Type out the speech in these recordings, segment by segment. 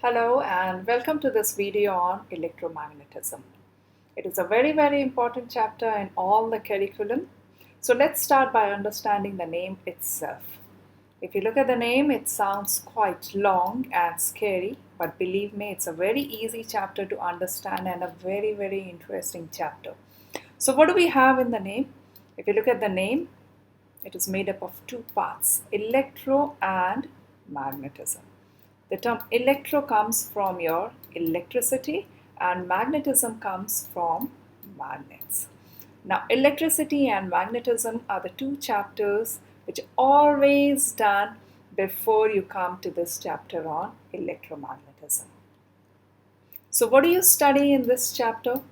Hello and welcome to this video on electromagnetism. It is a very important chapter in all the curriculum. So let's start by understanding the name itself. If you look at the name, it sounds quite long and scary, but believe me, it's a very easy chapter to understand and a very interesting chapter. So what do we have in the name? If you look at the name, it is made up of two parts, electro and magnetism. The term electro comes from your electricity and magnetism comes from magnets. Now, electricity and magnetism are the two chapters which are always done before you come to this chapter on electromagnetism. So, what do you study in this chapter?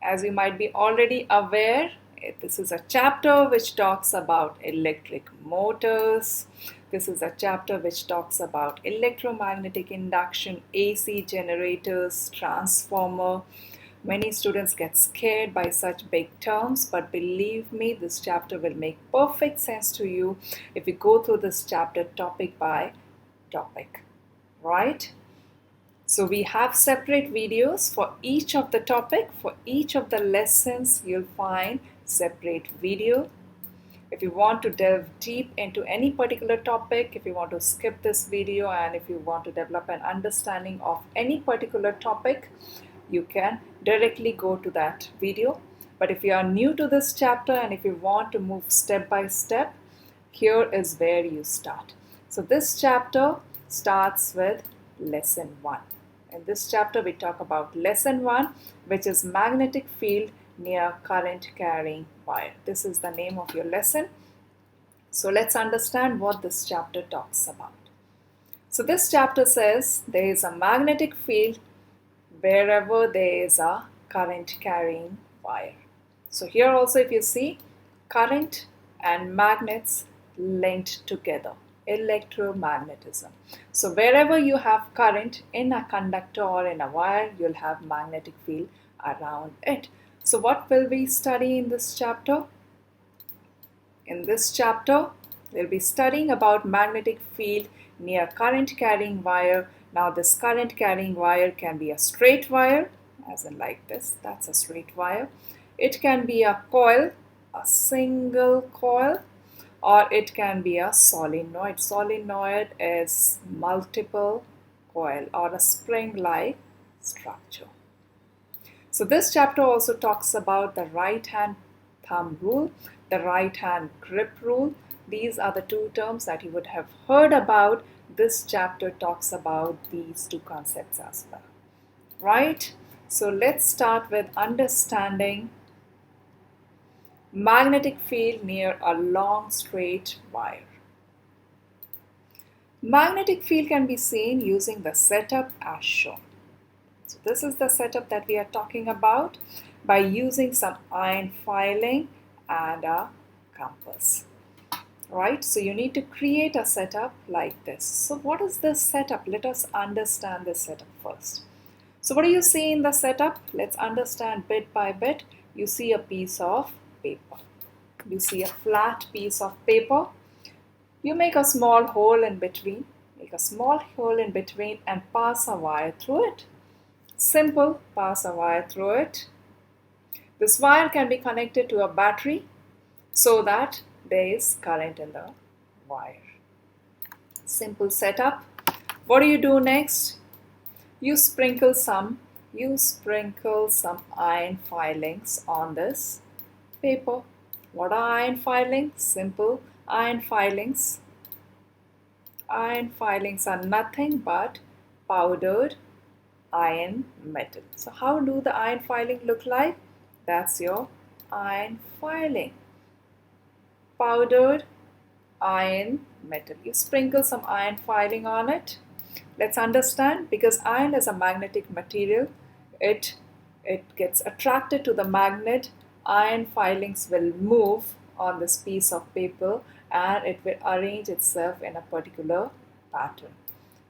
As you might be already aware, this is a chapter which talks about electric motors. This is a chapter which talks about electromagnetic induction, AC generators, transformer. Many students get scared by such big terms, but believe me, this chapter will make perfect sense to you if you go through this chapter topic by topic, right? So we have separate videos for each of the topic. For each of the lessons, you'll find separate video. If you want to delve deep into any particular topic, if you want to skip this video and if you want to develop an understanding of any particular topic, you can directly go to that video. But if you are new to this chapter and if you want to move step by step, here is where you start. So this chapter starts with lesson 1. In this chapter, we talk about lesson 1, which is magnetic field near current carrying wire. This is the name of your lesson. So let's understand what this chapter talks about. So this chapter says there is a magnetic field wherever there is a current carrying wire. So here also, if you see, current and magnets linked together. Electromagnetism. So wherever you have current in a conductor or in a wire, you'll have magnetic field around it. So what will we study in this chapter? In this chapter, we'll be studying about magnetic field near current carrying wire. Now this current carrying wire can be a straight wire, as in like this, that's a straight wire. It can be a coil, a single coil, or it can be a solenoid. Solenoid is multiple coil or a spring-like structure. So this chapter also talks about the right hand thumb rule, the right hand grip rule. These are the two terms that you would have heard about. This chapter talks about these two concepts as well, right? So let's start with understanding magnetic field near a long straight wire. Magnetic field can be seen using the setup as shown. So this is the setup that we are talking about by using some iron filing and a compass. Right? So you need to create a setup like this. So what is this setup? Let us understand this setup first. So what do you see in the setup? Let's understand bit by bit. You see a piece of paper. You see a flat piece of paper. You make a small hole in between. Make a small hole in between and pass a wire through it. Simple, pass a wire through it. This wire can be connected to a battery so that there is current in the wire. Simple setup. What do you do next? You sprinkle some iron filings on this paper. What are iron filings? Simple iron filings. Iron filings are nothing but powdered iron metal. So how do the iron filing look like? That's your iron filing. Powdered iron metal. You sprinkle some iron filing on it. Let's understand, because iron is a magnetic material, it gets attracted to the magnet. Iron filings will move on this piece of paper and it will arrange itself in a particular pattern.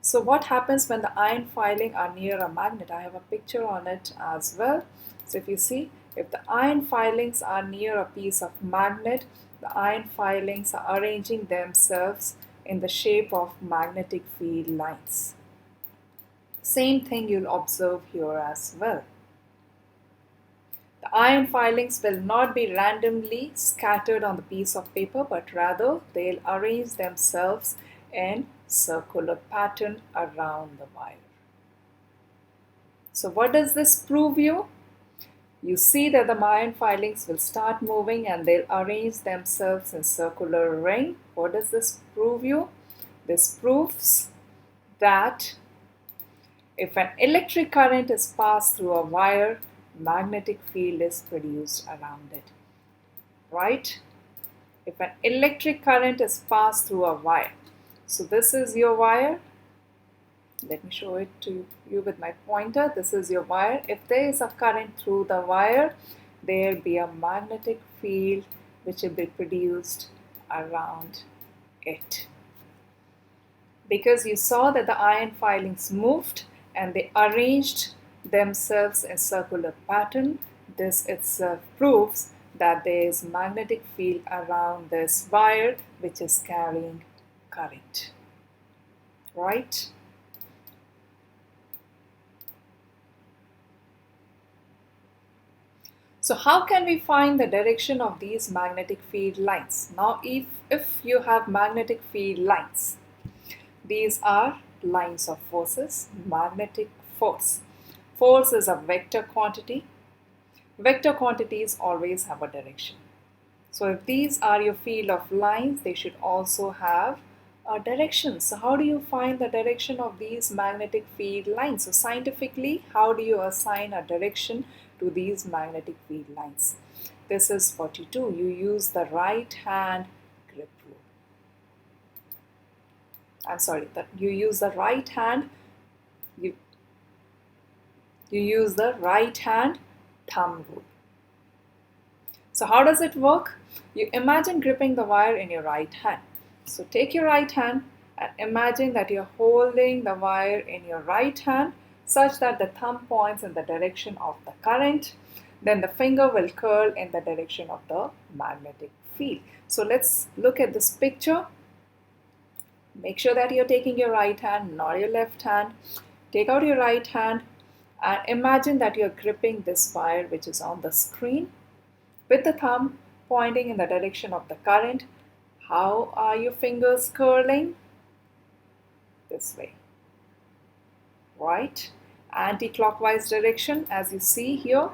So what happens when the iron filing are near a magnet? I have a picture on it as well. So if you see, if the iron filings are near a piece of magnet, the iron filings are arranging themselves in the shape of magnetic field lines. Same thing you'll observe here as well. The iron filings will not be randomly scattered on the piece of paper, but rather they'll arrange themselves in circular pattern around the wire. So what does this prove you? You see that the iron filings will start moving and they'll arrange themselves in circular ring. What does this prove you? This proves that if an electric current is passed through a wire, magnetic field is produced around it. Right? If an electric current is passed through a wire. So this is your wire. Let me show it to you with my pointer. This is your wire. If there is a current through the wire, there will be a magnetic field which will be produced around it. Because you saw that the iron filings moved and they arranged themselves in circular pattern, this itself proves that there is magnetic field around this wire which is carrying current. Right? So how can we find the direction of these magnetic field lines? Now if you have magnetic field lines, these are lines of forces. Magnetic force. Force is a vector quantity. Vector quantities always have a direction. So if these are your field of lines, they should also have a direction. So how do you find the direction of these magnetic field lines? So scientifically, how do you assign a direction to these magnetic field lines? This is what you do. You use the right hand grip rule. You use the right hand, you use the right hand thumb rule. So how does it work? You imagine gripping the wire in your right hand. So take your right hand and imagine that you're holding the wire in your right hand such that the thumb points in the direction of the current. Then the finger will curl in the direction of the magnetic field. So let's look at this picture. Make sure that you're taking your right hand, not your left hand. Take out your right hand and imagine that you're gripping this wire which is on the screen with the thumb pointing in the direction of the current. How are your fingers curling? This way. Right? Anti-clockwise direction, as you see here.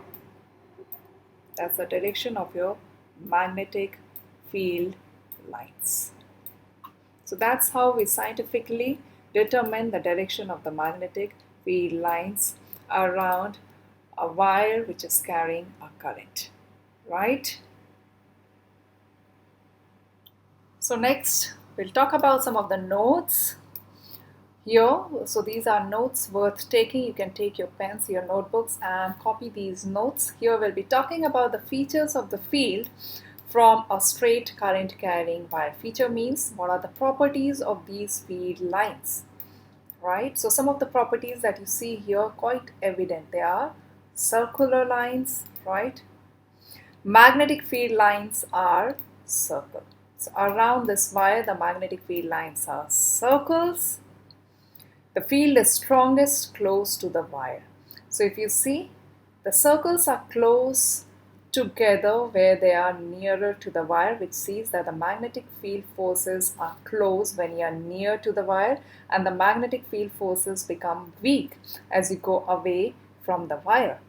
That's the direction of your magnetic field lines. So that's how we scientifically determine the direction of the magnetic field lines around a wire which is carrying a current. Right? So next, we'll talk about some of the notes here. So these are notes worth taking. You can take your pens, your notebooks and copy these notes. Here we'll be talking about the features of the field from a straight current carrying wire. Feature means what are the properties of these field lines, right? So some of the properties that you see here quite evident. They are circular lines, right? Magnetic field lines are circle. So around this wire, the magnetic field lines are circles. The field is strongest close to the wire. So if you see, the circles are close together where they are nearer to the wire, which sees that the magnetic field forces are close when you are near to the wire, and the magnetic field forces become weak as you go away from the wire.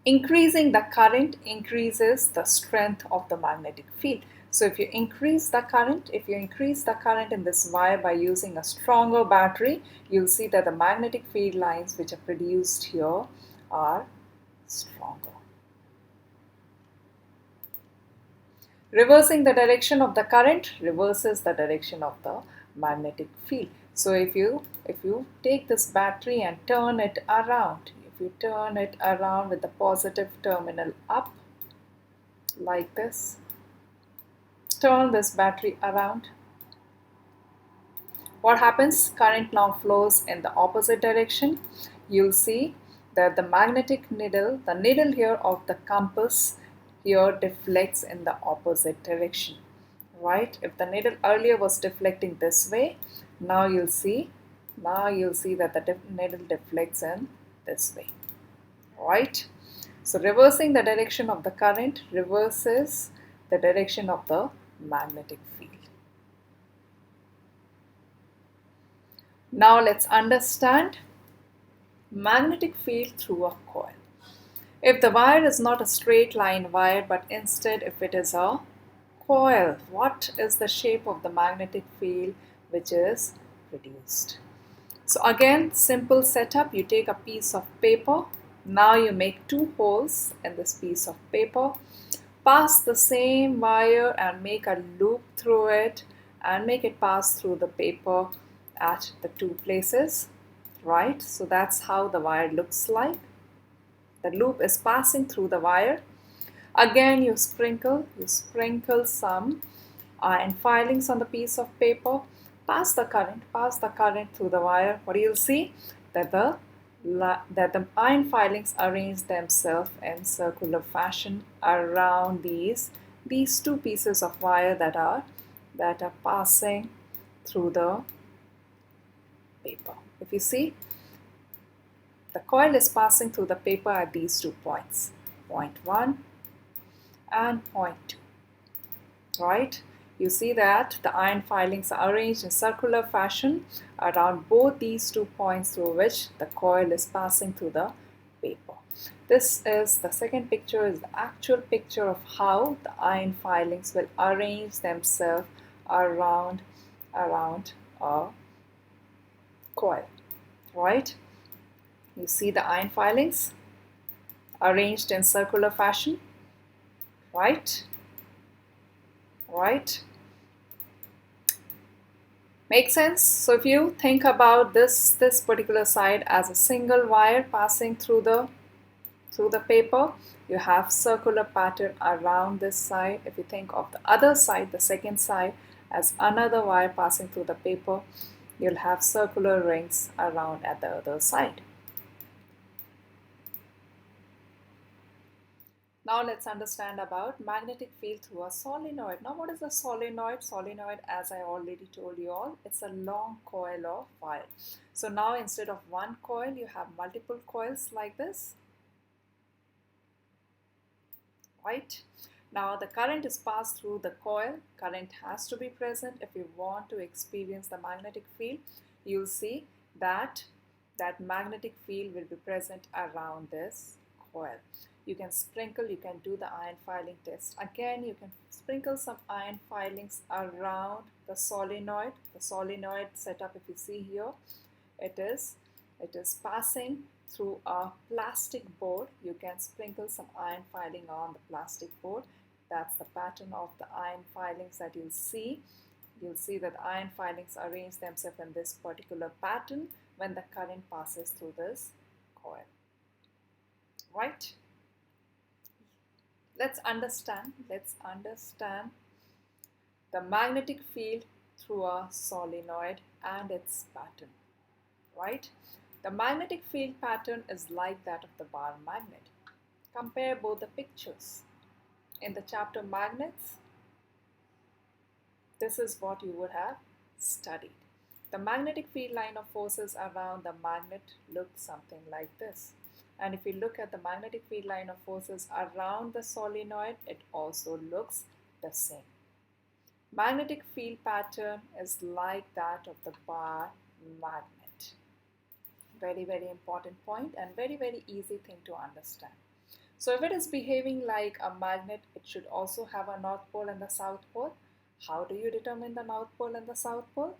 Increasing the current increases the strength of the magnetic field. So if you increase the current in this wire by using a stronger battery, you'll see that the magnetic field lines which are produced here are stronger. Reversing the direction of the current reverses the direction of the magnetic field. So if you take this battery and turn it around, if you turn it around with the positive terminal up like this, turn this battery around, what happens? Current now flows in the opposite direction. You'll see that the magnetic needle, the needle here of the compass here deflects in the opposite direction, right? If the needle earlier was deflecting this way, now you'll see Now you'll see that the needle deflects in this way, right? So reversing the direction of the current reverses the direction of the magnetic field. Now let's understand magnetic field through a coil. If the wire is not a straight line wire, but instead if it is a coil, what is the shape of the magnetic field which is produced? So again, simple setup. You take a piece of paper. Now you make two holes in this piece of paper. Pass the same wire and make a loop through it and make it pass through the paper at the two places, right? So that's how the wire looks like. The loop is passing through the wire. Again, you sprinkle some iron filings on the piece of paper. Pass the current through the wire. What you'll see that the iron filings arrange themselves in circular fashion around these two pieces of wire that are passing through the paper. If you see, the coil is passing through the paper at these 2 points, point 1 and point 2, right? You see that the iron filings are arranged in circular fashion around both these 2 points through which the coil is passing through the paper. This is the second picture, is the actual picture of how the iron filings will arrange themselves around a coil, right? You see the iron filings arranged in circular fashion, right? Right? Make sense? So if you think about this particular side as a single wire passing through the paper, you have circular pattern around this side. If you think of the other side, the second side, as another wire passing through the paper, you'll have circular rings around at the other side. Now let's understand about magnetic field through a solenoid. Now what is a solenoid? Solenoid, as I already told you all, it's a long coil of wire. So now instead of one coil, you have multiple coils like this, right? Now the current is passed through the coil. Current has to be present if you want to experience the magnetic field. You'll see that magnetic field will be present around this coil. You can sprinkle, you can do the iron filing test. Again, you can sprinkle some iron filings around the solenoid. The solenoid setup, if you see here, it is passing through a plastic board. You can sprinkle some iron filing on the plastic board. That's the pattern of the iron filings that you'll see. You'll see that iron filings arrange themselves in this particular pattern when the current passes through this coil, right? Let's understand the magnetic field through a solenoid and its pattern, right? The magnetic field pattern is like that of the bar magnet. Compare both the pictures. In the chapter magnets, this is what you would have studied. The magnetic field line of forces around the magnet looks something like this. And if you look at the magnetic field line of forces around the solenoid, it also looks the same. Magnetic field pattern is like that of the bar magnet. Very, very important point and very, very easy thing to understand. So if it is behaving like a magnet, it should also have a north pole and the south pole. How do you determine the north pole and the south pole?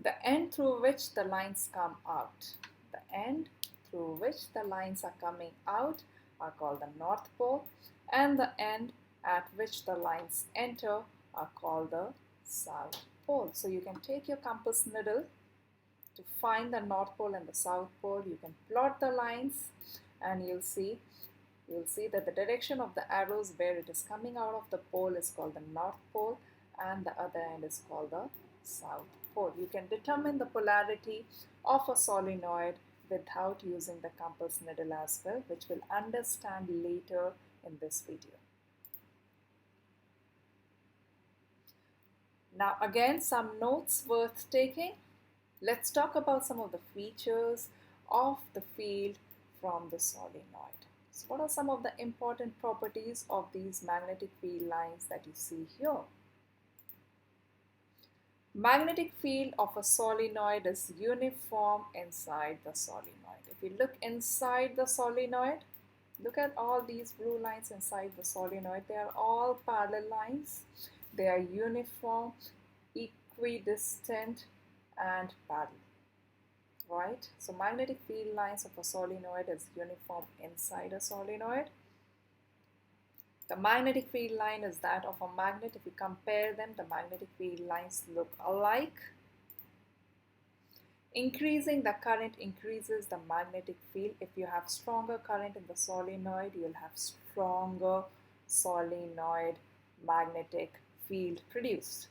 The end through which the lines come out. The end through which the lines are coming out are called the north pole, and the end at which the lines enter are called the south pole. So you can take your compass needle to find the north pole and the south pole. You can plot the lines and you'll see that the direction of the arrows where it is coming out of the pole is called the north pole and the other end is called the south pole. You can determine the polarity of a solenoid without using the compass needle as well, which we'll understand later in this video. Now again, some notes worth taking. Let's talk about some of the features of the field from the solenoid. So what are some of the important properties of these magnetic field lines that you see here? Magnetic field of a solenoid is uniform inside the solenoid. If you look inside the solenoid, look at all these blue lines inside the solenoid. They are all parallel lines. They are uniform, equidistant, and parallel. Right? So magnetic field lines of a solenoid is uniform inside a solenoid. The magnetic field line is that of a magnet. If you compare them, the magnetic field lines look alike. Increasing the current increases the magnetic field. If you have stronger current in the solenoid, you'll have stronger solenoid magnetic field produced.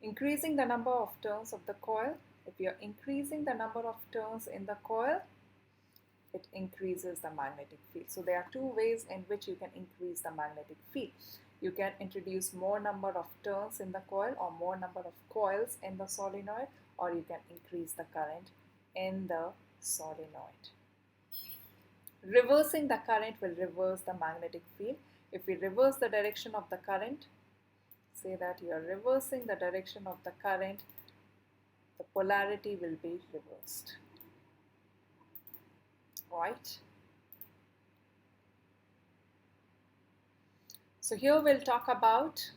Increasing the number of turns of the coil. If you're increasing the number of turns in the coil, it increases the magnetic field. So there are two ways in which you can increase the magnetic field. You can introduce more number of turns in the coil or more number of coils in the solenoid, or you can increase the current in the solenoid. Reversing the current will reverse the magnetic field. If we reverse the direction of the current, say that you are reversing the direction of the current, the polarity will be reversed. Right? So here we'll talk about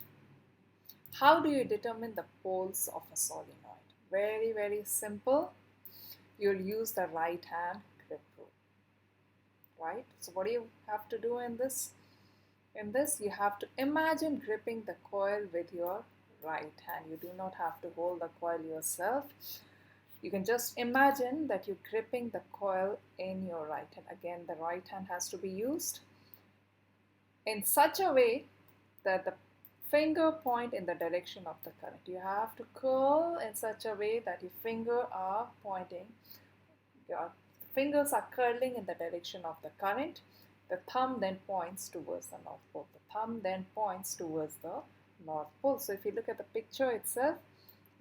how do you determine the poles of a solenoid. Very, very simple. You'll use the right hand grip rule. Right? So what do you have to do in this? In this, you have to imagine gripping the coil with your right hand. You do not have to hold the coil yourself. You can just imagine that you're gripping the coil in your right hand. Again, the right hand has to be used in such a way that the finger point in the direction of the current. You have to curl in such a way that your fingers are pointing, your fingers are curling in the direction of the current. The thumb then points towards the North Pole. The thumb then points towards the North Pole. So if you look at the picture itself,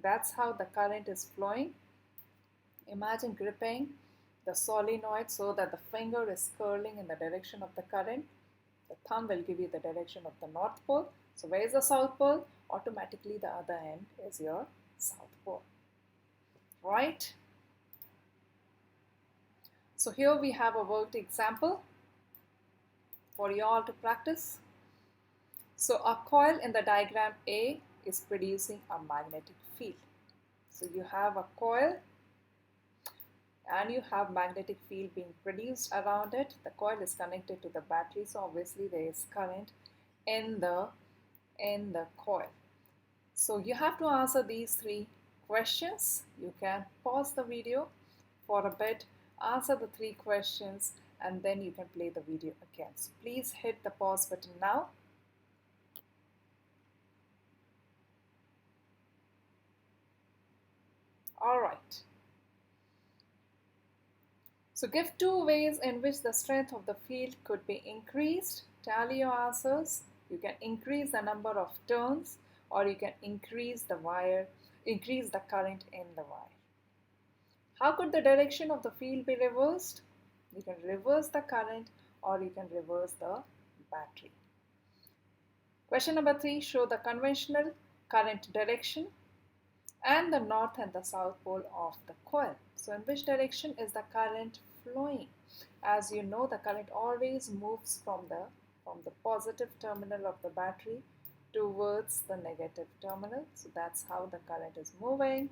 that's how the current is flowing. Imagine gripping the solenoid so that the finger is curling in the direction of the current. The thumb will give you the direction of the North Pole. So where is the South Pole? Automatically the other end is your South Pole. Right? So here we have a worked example for you all to practice. So a coil in the diagram A is producing a magnetic field. So you have a coil and you have magnetic field being produced around it. The coil is connected to the battery, so obviously there is current in the coil. So you have to answer these three questions. You can pause the video for a bit, answer the three questions, and then you can play the video again. So please hit the pause button now. All right. So give two ways in which the strength of the field could be increased. Tally your answers. You can increase the number of turns, or you can increase the current in the wire. How could the direction of the field be reversed? You can reverse the current or you can reverse the battery. Question number 3, show the conventional current direction and the north and the south pole of the coil. So in which direction is the current flowing? As you know, the current always moves from the positive terminal of the battery towards the negative terminal. So that's how the current is moving,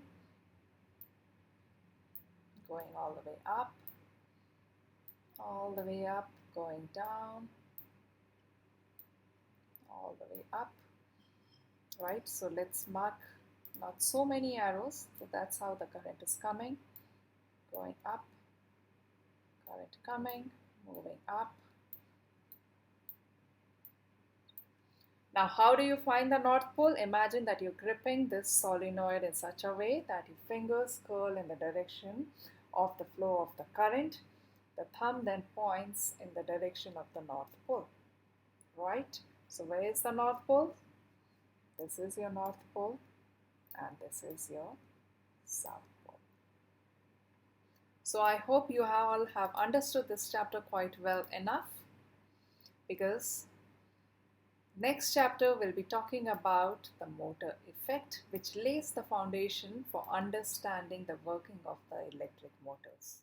going all the way up, going down, all the way up. Right, so let's mark not so many arrows. So that's how the current is coming, going up, current coming, moving up. Now how do you find the North Pole? Imagine that you're gripping this solenoid in such a way that your fingers curl in the direction of the flow of the current. The thumb then points in the direction of the North Pole. Right? So where is the North Pole? This is your North Pole. and this is your south pole. So I hope you all have understood this chapter quite well enough, because next chapter will be talking about the motor effect, which lays the foundation for understanding the working of the electric motors.